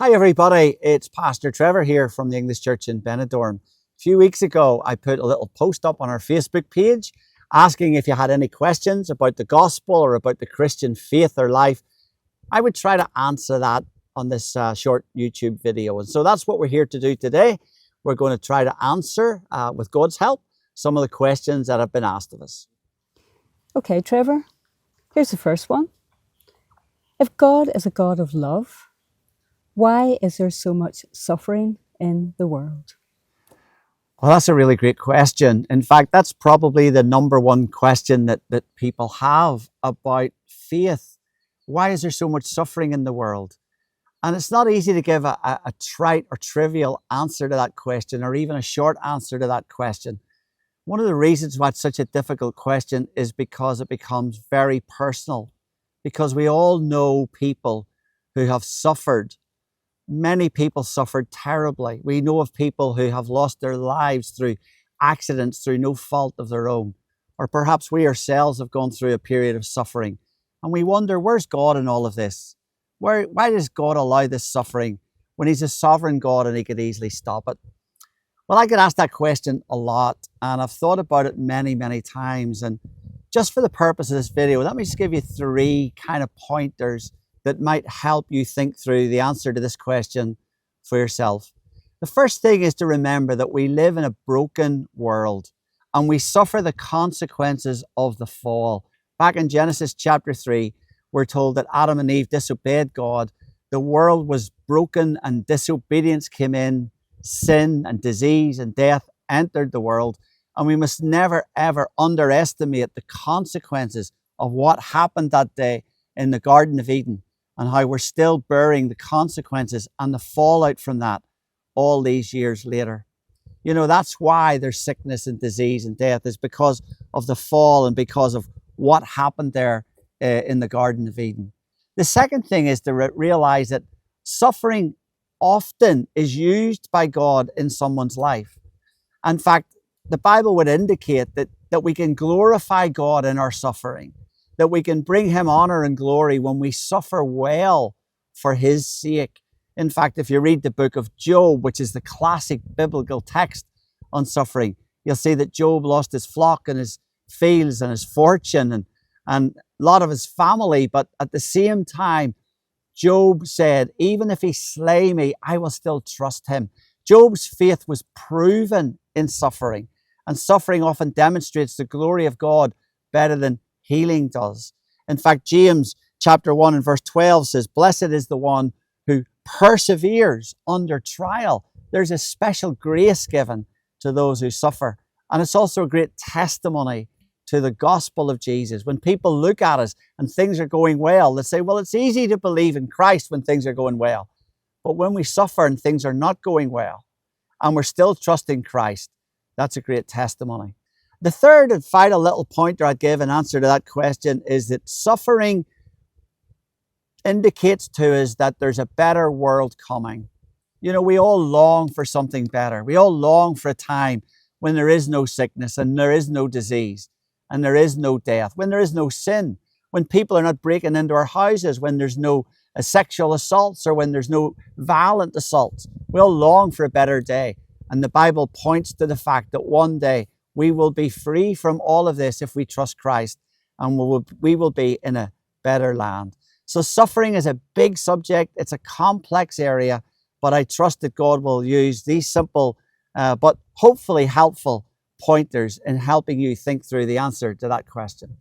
Hi everybody, it's Pastor Trevor here from the English Church in Benidorm. A few weeks ago I put a little post up on our Facebook page asking if you had any questions about the gospel or about the Christian faith or life. I would try to answer that on this short YouTube video, and so that's what we're here to do today. We're going to try to answer, with God's help, some of the questions that have been asked of us. Okay, Trevor, here's the first one. If God is a God of love, why is there so much suffering in the world? Well, that's a really great question. In fact, that's probably the number one question that people have about faith. Why is there so much suffering in the world? And it's not easy to give a trite or trivial answer to that question, or even a short answer to that question. One of the reasons why it's such a difficult question is because it becomes very personal, because we all know people who have suffered. Many people suffered terribly. We know of people who have lost their lives through accidents, through no fault of their own. Or perhaps we ourselves have gone through a period of suffering. And we wonder, where's God in all of this? Why does God allow this suffering when He's a sovereign God and He could easily stop it? Well, I get asked that question a lot, and I've thought about it many, many times. And just for the purpose of this video, let me just give you three kind of pointers that might help you think through the answer to this question for yourself. The first thing is to remember that we live in a broken world and we suffer the consequences of the fall. Back in Genesis chapter 3, we're told that Adam and Eve disobeyed God. The world was broken and disobedience came in. Sin and disease and death entered the world. And we must never, ever underestimate the consequences of what happened that day in the Garden of Eden, and how we're still bearing the consequences and the fallout from that all these years later. You know, that's why there's sickness and disease and death, is because of the fall and because of what happened there in the Garden of Eden. The second thing is to realize that suffering often is used by God in someone's life. In fact, the Bible would indicate that we can glorify God in our suffering, that we can bring Him honor and glory when we suffer well for His sake. In fact, if you read the book of Job, which is the classic biblical text on suffering, you'll see that Job lost his flock and his fields and his fortune and a lot of his family. But at the same time, Job said, even if He slay me, I will still trust Him. Job's faith was proven in suffering, and suffering often demonstrates the glory of God better than healing does. In fact, James chapter 1 and verse 12 says, blessed is the one who perseveres under trial. There's a special grace given to those who suffer. And it's also a great testimony to the gospel of Jesus. When people look at us and things are going well, they say, well, it's easy to believe in Christ when things are going well. But when we suffer and things are not going well, and we're still trusting Christ, that's a great testimony. The third and final little pointer I'd give in answer to that question is that suffering indicates to us that there's a better world coming. You know, we all long for something better. We all long for a time when there is no sickness and there is no disease and there is no death, when there is no sin, when people are not breaking into our houses, when there's no sexual assaults or when there's no violent assaults. We all long for a better day. And the Bible points to the fact that one day we will be free from all of this if we trust Christ, and we will be in a better land. So suffering is a big subject. It's a complex area, but I trust that God will use these simple but hopefully helpful pointers in helping you think through the answer to that question.